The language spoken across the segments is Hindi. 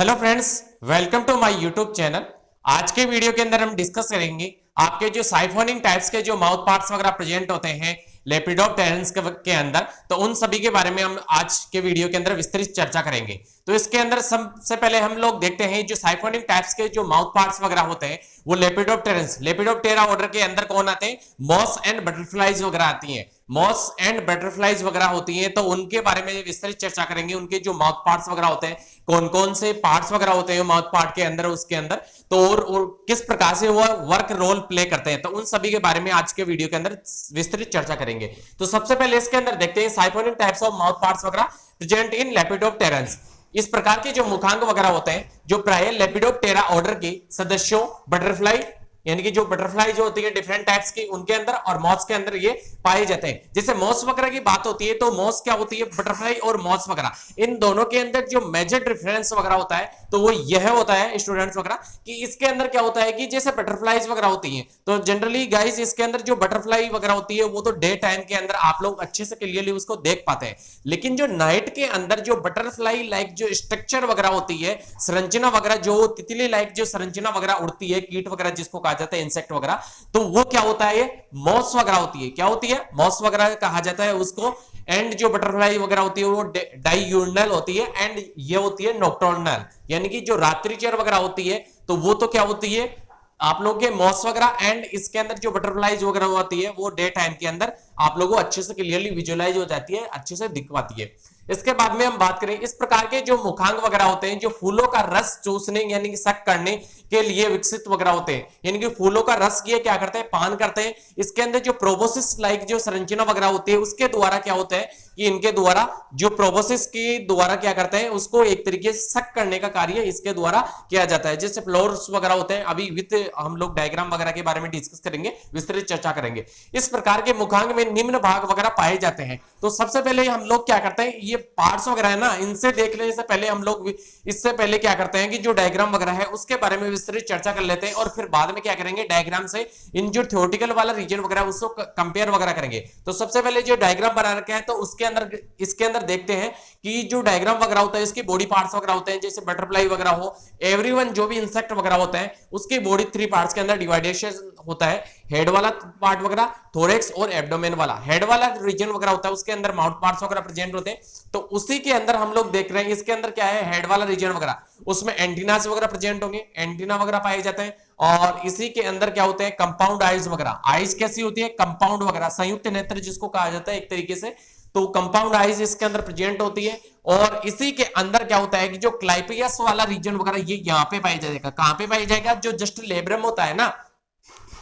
Hello friends, welcome to my YouTube channel. आज के वीडियो के अंदर हम डिस्कस करेंगे आपके जो साइफोनिक टाइप्स के जो माउथ पार्ट्स वगैरह प्रेजेंट होते हैं लेपिडोप्टेरन्स के अंदर, तो उन सभी के बारे में हम आज के वीडियो के अंदर विस्तृत चर्चा करेंगे। तो इसके अंदर सबसे पहले हम लोग देखते हैं जो साइफोनिक टाइप्स के जो माउथ पार्ट्स वगैरह होते हैं वो लेपिडोप्टेरा ऑर्डर के अंदर कौन आते हैं? मॉस एंड बटरफ्लाइज वगैरह आती हैं। मॉस एंड बटरफ्लाइज वगैरह होती हैं, तो उनके बारे में विस्तृत चर्चा करेंगे। उनके जो माउथ पार्ट्स वगैरह होते हैं, कौन कौन से पार्ट्स वगैरह होते हैं माउथ पार्ट के अंदर, उसके अंदर तो और किस प्रकार से वो वर्क रोल प्ले करते हैं, तो उन सभी के बारे में आज के वीडियो के अंदर विस्तृत चर्चा करेंगे। तो सबसे पहले इसके अंदर देखते हैं siphonic types of mouth parts वगैरह प्रेजेंट इन लेपिडोप्टेरन्स। इस प्रकार के जो मुखांग वगैरह होते हैं जो प्राय लेपिडोप्टेरा ऑर्डर के सदस्यों, बटरफ्लाई यानी कि जो बटरफ्लाई जो होती है डिफरेंट टाइप्स की, उनके अंदर और मॉस के अंदर ये पाए जाते हैं। जैसे मॉस वगैरह की बात होती है तो मॉस क्या होती है? बटरफ्लाई और मॉस वगैरह, इन दोनों के अंदर जो मेजर डिफरेंस वगैरह होता है तो वो यह होता है स्टूडेंट्स वगैरह कि इसके अंदर क्या होता है कि जैसे बटरफ्लाईज वगैरह होती हैं तो जनरली गाइस इसके अंदर जो बटरफ्लाई वगैरह होती है वो तो डे टाइम के अंदर आप लोग अच्छे से क्लियरली उसको देख पाते हैं, लेकिन जो नाइट के अंदर जो बटरफ्लाई लाइक जो स्ट्रक्चर वगैरह होती है, संरचना वगैरह, जो तितली लाइक जो संरचना वगैरह उड़ती है, कीट वगैरह जिसको कहा जाता है, इंसेक्ट वगैरह, तो वो क्या होता है? ये मॉस वगैरह होती है। क्या होती है? मॉस वगैरह कहा जाता है उसको। एंड जो बटरफ्लाई वगैरह होती है वो डाइयूर्नल होती है एंड ये होती है नॉक्टर्नल, यानी कि जो रात्रिचर वगैरह होती है तो वो तो क्या होती है आप लोग के मॉस वगैरह। एंड इसके अंदर जो बटरफ्लाईज वगैरह होती है वो डे टाइम के अंदर आप लोगों को अच्छे से क्लियरली विजुअलाइज हो जाती है, अच्छे से दिख पाती है। इसके बाद में हम बात करें इस प्रकार के जो मुखांग वगैरह होते हैं जो फूलों का रस चूसने यानी कि सक करने के लिए विकसित वगैरह होते हैं, यानी कि फूलों का रस ये क्या करते हैं? पान करते हैं। इसके अंदर जो प्रोबोसिस लाइक जो संरचना वगैरह होती है उसके द्वारा क्या होता है कि इनके द्वारा जो प्रोबोसिस के द्वारा क्या करते हैं उसको एक तरीके से सक करने का कार्य इसके द्वारा किया जाता है। जैसे फ्लोर्स वगैरह होते हैं, अभी विद हम लोग डायग्राम वगैरह के बारे में डिस्कस करेंगे, विस्तृत चर्चा करेंगे। इस प्रकार के मुखांग में निम्न भाग वगैरह पाए जाते हैं। तो सबसे पहले हम लोग क्या करते हैं, ये पार्ट्स वगैरह है ना, इनसे देख लेने से पहले हम लोग इससे पहले क्या करते हैं कि जो डायग्राम वगैरह है उसके बारे में विस्तृत चर्चा कर लेते हैं और फिर बाद में क्या करेंगे डायग्राम से इन जो थ्योरेटिकल वाला रीजन वगैरह उसको कंपेयर वगैरह करेंगे। तो सबसे पहले जो डायग्राम बना रखा है तो उसके अंदर इसके अंदर देखते हैं कि जो डायग्राम वगैरह होता है इसकी बॉडी पार्ट्स वगैरह होते हैं, जैसे बटरफ्लाई वगैरह हो, एवरीवन जो भी इंसेक्ट वगैरह होता है उसकी बॉडी 3 पार्ट्स के अंदर डिवाइडेशन होता है। हेड वाला पार्ट वगैरह, थोरेक्स और एब्डोमेन वाला। हेड वाला रीजन वगैरह होता है उसके अंदर माउथ पार्ट्स वगैरह प्रेजेंट होते हैं, तो उसी के अंदर हम लोग देख रहे हैं इसके अंदर क्या है, हेड वाला रीजन वगैरह, उसमें एंटीनास वगैरह प्रेजेंट होंगे, एंटीना वगैरह पाए जाते हैं। और इसी के अंदर क्या होते हैं? कंपाउंड आईज वगैरह। आईज कैसी होती है? कंपाउंड वगैरह, संयुक्त नेत्र जिसको कहा जाता है एक तरीके से, तो कंपाउंड आईज इसके अंदर प्रेजेंट होती है। और इसी के अंदर क्या होता है कि जो क्लाइपियस वाला रीजन वगैरह ये यहाँ पे पाई जाएगा। कहां पे पाई जाएगा? जो जस्ट लेब्रम होता है ना,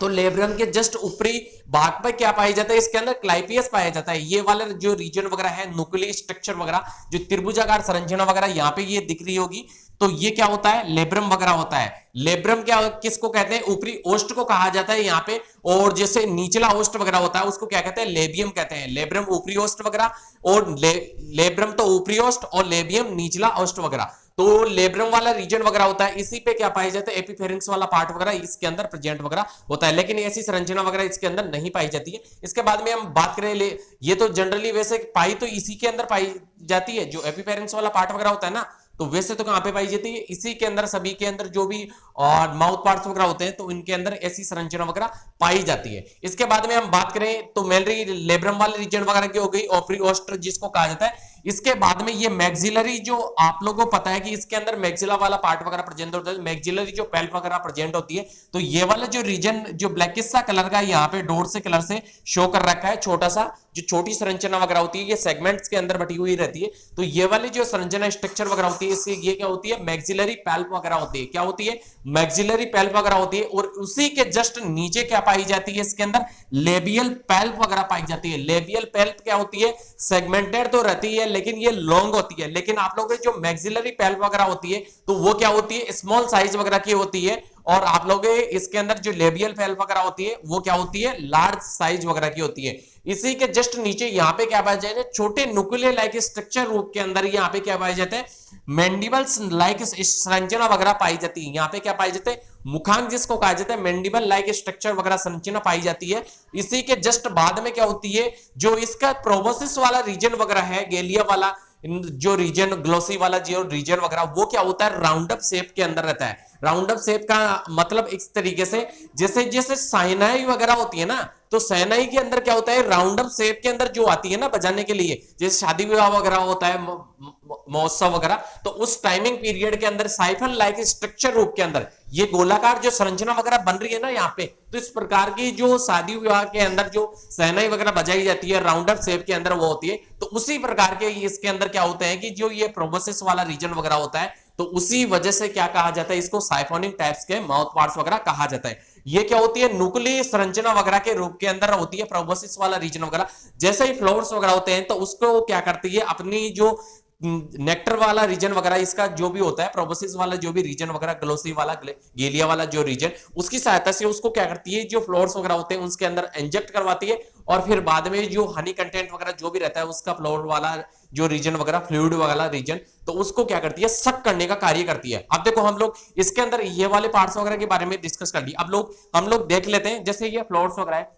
तो लेब्रम के जस्ट ऊपरी भाग पर क्या पाया जाता है? इसके अंदर क्लाइपियस पाया जाता है। ये वाला जो रीजन वगैरह है, न्यूक्लियर स्ट्रक्चर वगैरह, जो त्रिभुजाकार संरचना वगैरह यहाँ पे ये दिख रही होगी, तो ये क्या होता है? लेब्रम वगैरह होता है। लेब्रम क्या किसको कहते हैं? ऊपरी ओष्ठ को कहा जाता है यहाँ पे। और जैसे निचला ओष्ठ वगैरह होता है उसको क्या कहते हैं? लेबियम कहते हैं। लेब्रम ऊपरी ओष्ठ वगैरह और लेब्रम तो ऊपरी ओष्ठ और लेबियम निचला ओष्ठ वगैरह, तो लेब्रम वाला रीजन वगैरह होता है। इसी पे क्या पाया जाता है? एपिफेरिंक्स वाला पार्ट वगैरह इसके अंदर प्रेजेंट वगैरह होता है, लेकिन ऐसी संरचना वगैरह इसके अंदर नहीं पाई जाती है। इसके बाद में हम बात करें ये तो जनरली वैसे पाई तो इसी के अंदर पाई जाती है, जो एपिफेरिंक्स वाला पार्ट वगैरह होता है ना, तो वैसे तो कहां पे पाई जाती है? इसी के अंदर, सभी के अंदर जो भी और माउथ पार्ट्स वगैरह होते हैं तो इनके अंदर ऐसी संरचना वगैरह पाई जाती है। इसके बाद में हम बात करें तो मेनली लेब्रम वाले रीजन वगैरह की हो गई, ओपरी ओस्टर जिसको कहा जाता है। इसके बाद में ये मैक्सिलरी, जो आप लोगों को पता है कि इसके अंदर मैक्सिला वाला पार्ट वगैरह प्रेजेंट होता है, मैक्सिलरी जो पेल्प वगैरह प्रेजेंट होती है, तो ये वाला जो रीजन जो ब्लैकिश सा कलर का यहाँ पे डॉट से कलर से शो कर रखा है, छोटा सा जो छोटी संरचना वगैरह होती है ये सेगमेंट्स के अंदर बटी हुई रहती है, तो ये वाली जो संरचना स्ट्रक्चर वगैरह होती है इससे ये क्या होती है? मैक्सिलरी पेल्प वगैरह होती है। क्या होती है? मैक्सिलरी पेल्प वगैरह होती है। और उसी के जस्ट नीचे क्या पाई जाती है? इसके अंदर लेबियल पेल्प वगैरह पाई जाती है। लेबियल पेल्प क्या होती है? सेगमेंटेड तो रहती है लेकिन ये लॉन्ग होती है, लेकिन आप लोगों की जो मैक्सिलरी पेल्प वगैरह होती है तो वो क्या होती है? स्मॉल साइज वगैरह की होती है। और आप लोग इसके अंदर जो लेबियल पेल्प वगैरह होती है वो क्या होती है? लार्ज साइज वगैरह की होती है। इसी के जस्ट नीचे यहाँ पे क्या पाया जाता है? छोटे न्यूक्लियर लाइक स्ट्रक्चर रूप के अंदर यहाँ पे क्या पाया जाता है? मैंडिबल्स लाइक संरचना वगैरह पाई जाती है। यहाँ पे क्या पाई जाते हैं? मुखांग जिसको कहा जाता है, मैंडिबल लाइक स्ट्रक्चर वगैरह संरचना पाई जाती है। इसी के जस्ट बाद में क्या होती है? जो इसका प्रोबोसिस वाला रीजन वगैरह है, गेलिया वाला जो रीजन ग्लोसी वाला जो रीजन वगैरह वो क्या होता है, राउंड अप शेप के अंदर रहता है। राउंड अप शेप का मतलब इस तरीके से जैसे जैसे साइनाई वगैरह होती है ना, तो साइनाई के अंदर क्या होता है, राउंड अप शेप के अंदर जो आती है ना बजाने के लिए, जैसे शादी विवाह वगैरह होता है, महोत्सव वगैरह, तो उस टाइमिंग पीरियड के अंदर साइफन लाइक स्ट्रक्चर रूप के अंदर ये गोलाकार जो संरचना वगैरह बन रही है ना यहाँ पे, तो इस प्रकार की जो शादी विवाह के अंदर जो शहनाई वगैरह बजाई जाती है राउंड अप शेप के अंदर वो होती है। तो उसी प्रकार के इसके अंदर क्या होता है कि जो ये प्रोबोसिस वाला रीजन वगैरह होता है, तो उसी वजह से क्या कहा जाता है, इसको साइफोनिक टाइप्स के माउथ पार्ट्स वगैरह कहा जाता है। ये क्या होती है, नुक्लीय संरचना वगैरह के रूप के अंदर होती है प्रोबोसिस वाला रीजन वगैरह। जैसे ही फ्लोर्स वगैरह होते हैं तो उसको क्या करती है, अपनी जो नेक्टर वाला रीजन वगैरह इसका जो भी होता है, प्रोबोसिस वाला जो भी रीजन वगैरह, ग्लोसी वाला, गेलिया वाला जो रीजन, उसकी सहायता से उसको क्या करती है, जो फ्लोर्स वगैरह होते हैं उसके अंदर इंजेक्ट करवाती है, और फिर बाद में जो हनी कंटेंट वगैरह जो भी रहता है उसका फ्लोर वाला जो रीजन वगैरह, फ्लूइड वाला रीजन, तो उसको क्या करती है, सक करने का कार्य करती है। अब देखो हम लोग इसके अंदर ये वाले पार्ट्स वगैरह के बारे में डिस्कस कर ली। अब हम लोग देख लेते हैं, जैसे ये फ्लोर्स वगैरह है,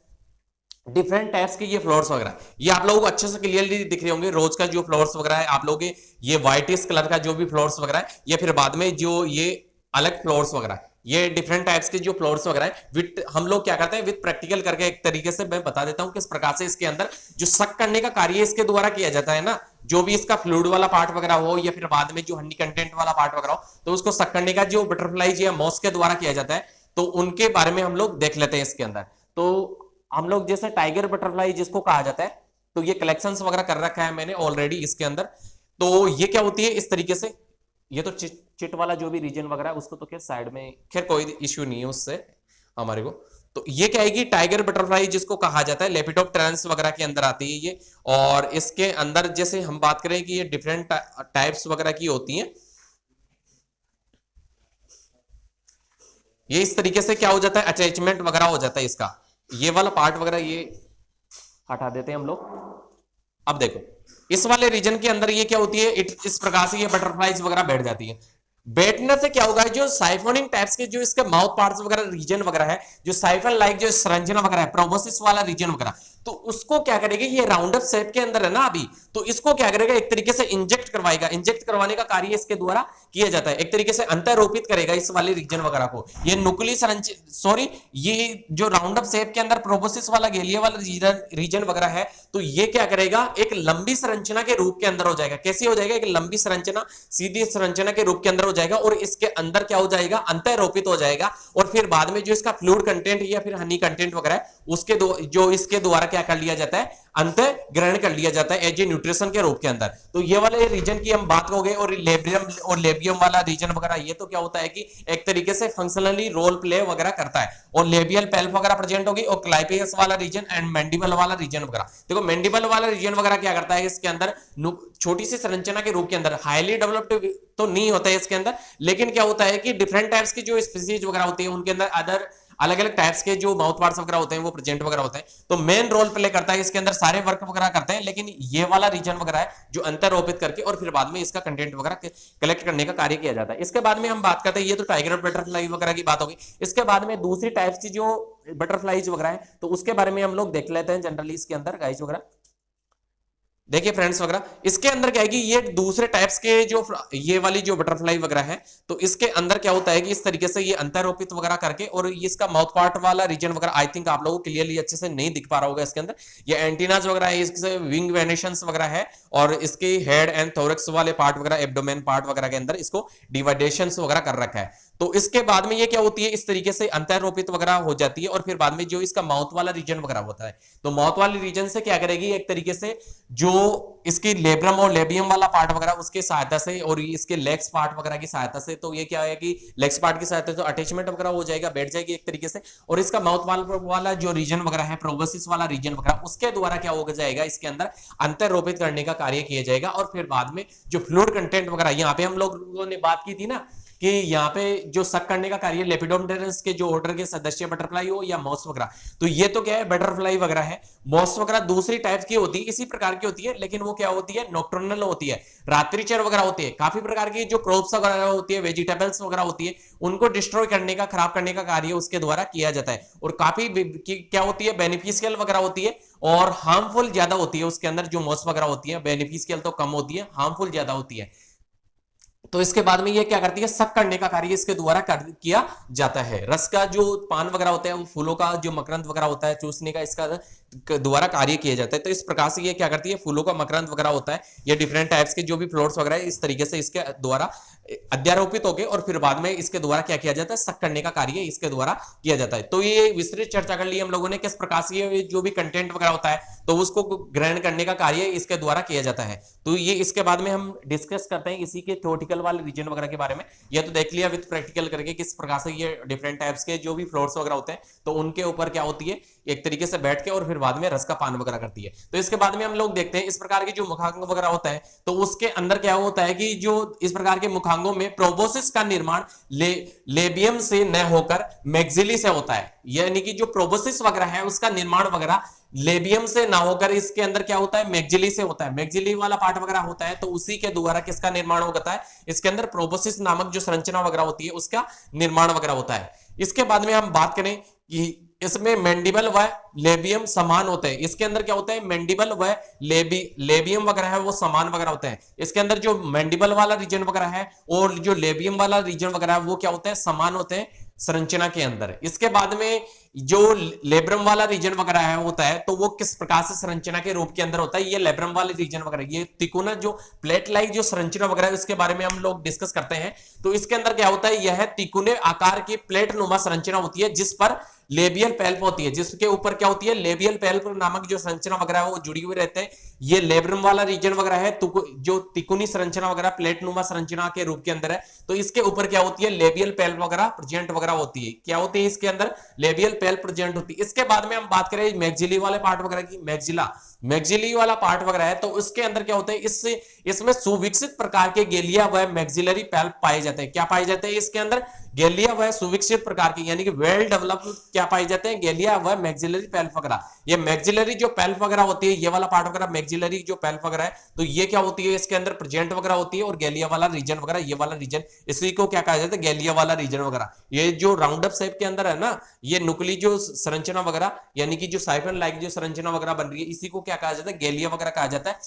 डिफरेंट टाइप्स के ये फ्लोर्स वगैरह, ये आप लोगों को अच्छे से क्लियरली दिख रहे होंगे। रोज का जो फ्लोर्स वगैरह है आप लोग ये व्हाइटिश कलर का जो भी फ्लोर्स वगैरह है, या फिर बाद में जो ये अलग फ्लोर्स वगैरह, ये डिफरेंट टाइप्स के जो फ्लोर्स वगैरह है, विद हम लोग क्या करते हैं, विद प्रैक्टिकल करके एक तरीके से मैं बता देता हूं किस प्रकार से इसके अंदर जो सक करने का कार्य इसके द्वारा किया जाता है ना, जो भी इसका फ्लूइड वाला पार्ट वगैरह हो या फिर बाद में जो हनी कंटेंट वाला पार्ट वगैरह हो, तो उसको सक करने का जो बटरफ्लाईज या मॉस के द्वारा किया जाता है, तो उनके बारे में हम लोग देख लेते हैं इसके अंदर। तो हम लोग जैसे टाइगर बटरफ्लाई जिसको कहा जाता है, तो ये कलेक्शंस वगैरह कर रखा है मैंने ऑलरेडी इसके अंदर। तो ये क्या होती है इस तरीके से, ये तो चिट वाला जो भी रीजन वगैरह है उसको तो खैर साइड में, खैर कोई इश्यू नहीं है उससे हमारे को। तो ये क्या है कि टाइगर बटरफ्लाई जिसको कहा जाता है, लेपिडोप्टेरन्स वगैरह के अंदर आती है ये। और इसके अंदर जैसे हम बात करें कि ये डिफरेंट टाइप्स वगैरह की होती हैं, ये इस तरीके से क्या हो जाता है, अटैचमेंट वगैरह हो जाता है इसका, ये वाला पार्ट वगैरह ये हटा देते हैं हम लोग। अब देखो इस वाले रीजन के अंदर ये क्या होती है, इस प्रकार से ये बटरफ्लाईज वगैरह बैठ जाती है। बैठने से क्या होगा, जो साइफोनिक टाइप्स के जो इसके माउथ पार्ट्स वगैरह रीजन वगैरह है, जो साइफन लाइक जो संरचना वगैरह है, प्रोबोसिस वाला रीजन वगैरह, तो उसको क्या करेगी, ये राउंड अप शेप के अंदर है ना अभी, तो इसको क्या करेगा, एक तरीके से इंजेक्ट करवाएगा। इंजेक्ट करवाने का कार्य इसके द्वारा किया जाता है, एक तरीके से अंतरोपित करेगा इस वाले रीजन वगैरह को। ये नुक्ली सॉरी ये जो राउंड अप शेप के अंदर प्रोबोसिस वाला, गेलिया वाला रीजन वगैरह है, तो ये क्या करेगा, एक लंबी संरचना के रूप के अंदर हो जाएगा। कैसी हो जाएगा, एक लंबी संरचना, सीधी संरचना के रूप के अंदर हो जाएगा, और इसके अंदर क्या हो जाएगा, अंतरोपित हो जाएगा। और फिर बाद में जो इसका फ्लूइड कंटेंट या फिर हनी कंटेंट वगैरह है, उसके जो इसके द्वारा क्या कर लिया जाता है, अंत ग्रहण कर लिया जाता है एज ए न्यूट्रिशन के रूप के अंदर। तो ये वाले रीजन की हम बात हो गई। और लेब्रियम और लेबियम वाला रीजन वगैरह, ये तो क्या होता है कि एक तरीके से फंक्शनली रोल प्ले वगैरह करता है। और लेबियल पेल्प वगैरह प्रेजेंट होगी, और क्लाइपियस वाला रीजन एंड मैंडिबल वाला रीजन वगैरह। देखो मैंडिबल वाला रीजन वगैरह क्या करता है, इसके अंदर छोटी सी संरचना के रूप के अंदर, हाईली डेवलप्ड तो नहीं होता है इसके अंदर, लेकिन क्या होता है कि डिफरेंट टाइप्स की जो स्पीसीज वगैरह होती है उनके अंदर अदर अलग अलग टाइप्स के जो माउथ पार्ट्स वगैरह होते हैं वो प्रेजेंट वगैरह होते हैं। तो मेन रोल प्ले करता है इसके अंदर, सारे वर्क वगैरह करते हैं, लेकिन ये वाला रीजन वगैरह है जो अंतरोपित करके और फिर बाद में इसका कंटेंट वगैरह कलेक्ट करने का कार्य किया जाता है। इसके बाद में हम बात करते हैं, ये तो टाइगर बटरफ्लाई वगैरह की बात होगी। इसके बाद में दूसरी टाइप्स की जो बटरफ्लाईज वगैरह है, तो उसके बारे में हम लोग देख लेते हैं जनरली इसके अंदर गाइस वगैरह। देखिए फ्रेंड्स वगैरह, इसके अंदर क्या है कि ये दूसरे टाइप्स के जो ये वाली जो बटरफ्लाई वगैरह है, तो इसके अंदर क्या होता है कि इस तरीके से ये अंतरोपित वगैरह करके, और ये इसका माउथ पार्ट वाला रीजन वगैरह आई थिंक आप लोगों को क्लियरली अच्छे से नहीं दिख पा रहा होगा इसके अंदर। ये एंटीनाज वगैरह है, इसके विंग वेनेशंस वगैरह है, और इसके हेड एंड थोरक्स वाले पार्ट वगैरह, एब्डोमेन पार्ट वगैरह के अंदर इसको डिवाइडेशंस वगैरह कर रखा है। तो इसके बाद में ये क्या होती है, इस तरीके से अंतरोपित वगैरह हो जाती है। और फिर बाद में जो इसका माउथ वाला रीजन वगैरह होता है, तो माउथ वाले रीजन से क्या करेगी, एक तरीके से जो इसकी लेब्रम और लेबियम वाला पार्ट वगैरह उसके सहायता से, और इसके लेग्स पार्ट वगैरह की सहायता से, तो ये क्या है कि लेग्स पार्ट की सहायता से अटैचमेंट वगैरह हो जाएगा, बैठ जाएगी एक तरीके से। और इसका माउथ वाला जो रीजन वगैरह है, प्रोबोसिस वाला रीजन वगैरह, उसके द्वारा क्या हो जाएगा, इसके अंदर अंतरोपित करने का कार्य किया जाएगा। और फिर बाद में जो फ्लूइड कंटेंट वगैरह, यहाँ पे हम लोगों ने बात की थी ना कि यहाँ पे जो सक करने का कार्य लेपिडोप्टेरन्स के जो ऑर्डर के सदस्य बटरफ्लाई हो या मॉस वगैरह, तो ये तो क्या है बटरफ्लाई वगैरह है। मॉस वगैरह दूसरी टाइप की होती है, इसी प्रकार की होती है, लेकिन वो क्या होती है, नॉक्टर्नल होती है, रात्रिचर वगैरह होती है। काफी प्रकार की जो क्रॉप्स वगैरह होती है, वेजिटेबल्स वगैरह होती है, उनको डिस्ट्रॉय करने का, खराब करने का कार्य उसके द्वारा किया जाता है। और काफी क्या होती है, बेनिफिशियल वगैरह होती है, और हार्मफुल ज्यादा होती है उसके अंदर, जो मॉस वगैरह होती है बेनिफिशियल तो कम होती है, हार्मफुल ज्यादा होती है। तो इसके बाद में ये क्या करती है, सक करने का कार्य इसके द्वारा किया जाता है। रस का जो पान वगैरह होता है, वो फूलों का जो मकरंद वगैरह होता है चूसने का इसका द्वारा कार्य किया जाता है। तो इस प्रकार से ये क्या करती है, फूलों का मकरंद वगैरह होता है, ये डिफरेंट टाइप्स के जो भी फ्लोर्स वगैरह है इस तरीके से इसके द्वारा अध्यारोपित होकर और फिर बाद में इसके द्वारा क्या किया जाता है, सक करने का कार्य इसके द्वारा किया जाता है। तो ये विस्तृत चर्चा कर ली हम लोगों ने किस प्रकार से ये जो भी कंटेंट वगैरह होता है तो उसको ग्रहण करने का कार्य इसके द्वारा किया जाता है। तो ये इसके बाद में हम डिस्कस करते हैं इसी के थ्योरेटिकल वाले रीजन वगैरह के बारे में। ये तो देख लिया विद प्रैक्टिकल करके किस प्रकार से ये डिफरेंट टाइप्स के जो भी फ्लोर्स वगैरह होते हैं तो उनके ऊपर क्या होती है एक तरीके से बैठ के और फिर बाद में रस का पान वगैरह करती है। तो इसके बाद में हम लोग देखते हैं इस प्रकार के जो मुखांग वगैरह होता है तो उसके अंदर क्या होता है कि जो इस प्रकार के मुखांगों में प्रोबोसिस का निर्माण लेबियम से न होकर मैक्सिली से होता है। यानी कि जो प्रोबोसिस वगैरह है उसका निर्माण वगैरह लेबियम से ना होकर इसके अंदर क्या होता है, मैक्सिली से होता है। मैक्सिली वाला पार्ट वगैरह होता है तो उसी के द्वारा किसका निर्माण होता है, इसके अंदर प्रोबोसिस नामक जो संरचना वगैरह होती है उसका निर्माण वगैरह होता है। इसके बाद में हम बात करें कि इसमें मैंडिबल व लेबियम समान होते हैं। इसके अंदर क्या होता है, मैंडिबल व लेबियम वगैरह है वो समान वगैरह होते हैं। इसके अंदर जो मैंडिबल वाला रीजन वगैरह है और जो लेबियम वाला रीजन वगैरह है वो क्या होता है, समान होते हैं संरचना के अंदर। इसके बाद में जो लेब्रम वाला रीजन वगैरह है होता है तो वो किस प्रकार से संरचना के रूप के अंदर होता है, ये लेब्रम वाले रीजन वगैरह, ये तिकोना जो प्लेट लाइक जो संरचना वगैरह है उसके बारे में हम लोग डिस्कस करते हैं। तो इसके अंदर क्या होता है, यह तिकोने आकार की प्लेट नुमा संरचना होती है जिस पर लेबियल पैल्प होती है, जिसके ऊपर क्या होती है, लेबियल पैल्प नामक जो संरचना वगैरह है वो जुड़ी हुई रहते हैं। ये लेब्रम वाला रीजन वगैरह है जो तिकोनी संरचना वगैरह प्लेट नुमा संरचना के रूप के अंदर है तो इसके ऊपर क्या होती है, लेबियल पैल्प वगैरह प्रेजेंट वगैरह होती है। क्या होती है इसके अंदर, लेबियल पैल्प प्रेजेंट होती है। इसके बाद में हम बात करें मैक्सिली वाले पार्ट वगैरह की, मैक्सिली वाला पार्ट वगैरह है तो उसके अंदर क्या होता है, इसमें सुविकसित प्रकार के गेलिया व मैक्सिलरी पैल्प पाए जाते हैं। क्या पाए जाते हैं इसके अंदर, गेलिया व सुविकसित प्रकार की यानी कि वेल डेवलप्ड क्या पाए जाते हैं, गेलिया व मैक्सिलरी पैल्प वगैरह। ये मैक्सिलरी जो पैल्प वगैरह होती है, ये वाला पार्ट वगैरह मैक्सिलरी जो पैल्प वगैरह है तो ये क्या होती है इसके अंदर प्रेजेंट वगैरह होती है। और गेलिया वाला रीजन वगैरह, ये वाला रीजन, इसी को क्या कहा जाता है, गेलिया वाला रीजन वगैरह। ये जो राउंड अप शेप के अंदर है ना, ये नुक्ली जो संरचना वगैरह यानी कि जो साइफन लाइक जो संरचना वगैरह बन रही है इसी को क्या कहा जाता है, गेलिया वगैरह कहा जाता है।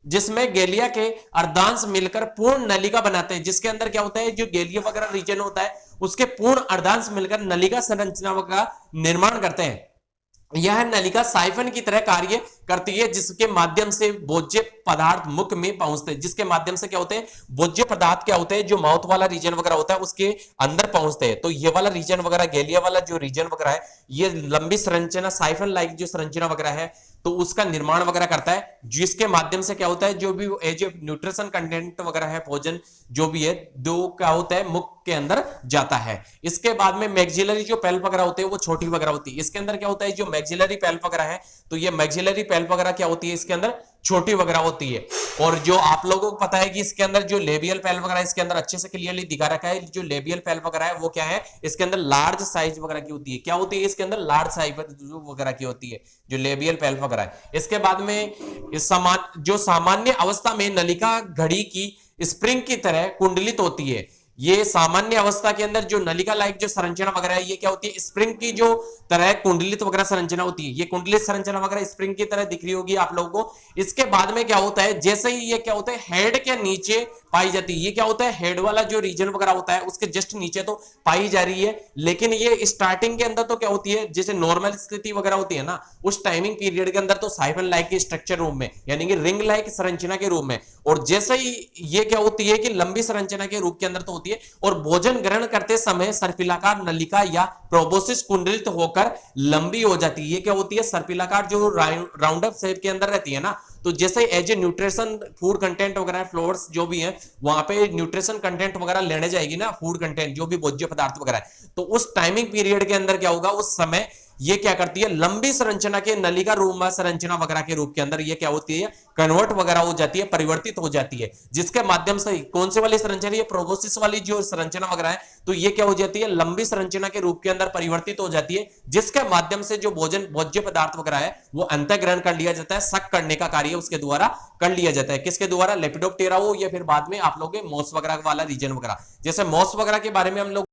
जिसमें गेलिया के अर्धांश मिलकर पूर्ण नलिका बनाते हैं। जिसके अंदर क्या होता है, जो गेलिया वगैरह रीजन होता है उसके पूर्ण अर्धांश मिलकर नलिका संरचना का निर्माण करते हैं। यह नलिका साइफन की तरह कार्य करती है जिसके माध्यम से भोज्य पदार्थ मुख में पहुंचते हैं। जिसके माध्यम से क्या होते हैं, भोज्य पदार्थ क्या होते हैं, जो माउथ वाला रीजन वगैरह होता है उसके अंदर पहुंचते हैं। तो ये वाला रीजन वगैरह, गेलिया वाला जो रीजन वगैरह है, ये लंबी संरचना साइफन लाइक जो संरचना वगैरह है तो उसका निर्माण वगैरह करता है। जिसके माध्यम से क्या होता है, जो भी एज न्यूट्रिशन कंटेंट वगैरह है, भोजन जो भी है दो क्या होता है मुख के अंदर जाता है। इसके बाद में मैक्सिलरी जो पैल्प वगैरह होते हैं वो छोटी वगैरह होती है। इसके अंदर क्या होता है, जो मैक्सिलरी पैल्प वगैरह है तो ये मैक्सिलरी पैल्प वगैरह क्या होती है, इसके अंदर छोटी वगैरह होती है। और जो आप लोगों को पता है कि इसके अंदर जो लेबियल पैल्प वगैरह इसके अंदर अच्छे से क्लियरली दिखा रखा है, जो लेबियल पैल्प वगैरह है वो क्या है, इसके अंदर लार्ज साइज वगैरह की होती है। क्या होती है इसके अंदर, लार्ज साइज वगैरह की होती है जो लेबियल पैल्प वगैरह है। इसके बाद में जो सामान्य अवस्था में नलिका घड़ी की स्प्रिंग की तरह कुंडलित होती है। ये सामान्य अवस्था के अंदर जो नलिका लाइक जो संरचना वगैरह है ये क्या होती है, स्प्रिंग की जो तरह कुंडलित वगैरह संरचना होती है। ये कुंडलित संरचना वगैरह स्प्रिंग की तरह दिख रही होगी आप लोगों को। इसके बाद में क्या होता है, जैसे ही ये क्या होता है हेड के नीचे पाई जाती है। ये क्या होता है, हेड वाला जो रीजन वगैरह होता है उसके जस्ट नीचे तो पाई जा रही है, लेकिन ये स्टार्टिंग के अंदर तो क्या होती है, जैसे नॉर्मल स्थिति वगैरह होती है ना उस टाइमिंग पीरियड के अंदर तो साइफन लाइक के स्ट्रक्चर रूप में यानी कि रिंग लाइक संरचना के रूप में। और जैसे ही ये क्या होती है कि लंबी संरचना के रूप के अंदर तो होती है। और भोजन ग्रहण करते समय सर्पिलाकार नलिका या प्रोबोसिस कुंडलित होकर लंबी हो जाती है। ये क्या होती है, सर्पिलाकार जो राउंड अप शेप के अंदर रहती है ना, तो जैसे as a nutrition food content वगैरह फ्लोर्स जो भी है वहां पे न्यूट्रिशन कंटेंट वगैरह लेने जाएगी ना, फूड कंटेंट जो भी भोज्य पदार्थ वगैरह है, तो उस टाइमिंग पीरियड के अंदर क्या होगा, उस समय ये क्या करती है, लंबी संरचना के नलिका रूप संरचना वगैरह के रूप के अंदर ये क्या होती है, कन्वर्ट वगैरह हो जाती है, परिवर्तित हो जाती है। जिसके माध्यम से कौन से वाली संरचना, ये प्रोबोसिस वाली जो संरचना वगैरह है तो ये क्या हो जाती है, लंबी संरचना के रूप के अंदर परिवर्तित हो जाती है। जिसके माध्यम से जो भोज्य पदार्थ वगैरह है वो अंतःग्रहण कर लिया जाता है, सक करने का कार्य उसके द्वारा कर लिया जाता है। किसके द्वारा, लेपिडोप्टेरा हो या फिर बाद में आप लोग मॉस वगैरह वाला रीजन वगैरह। जैसे मॉस वगैरह के बारे में हम लोग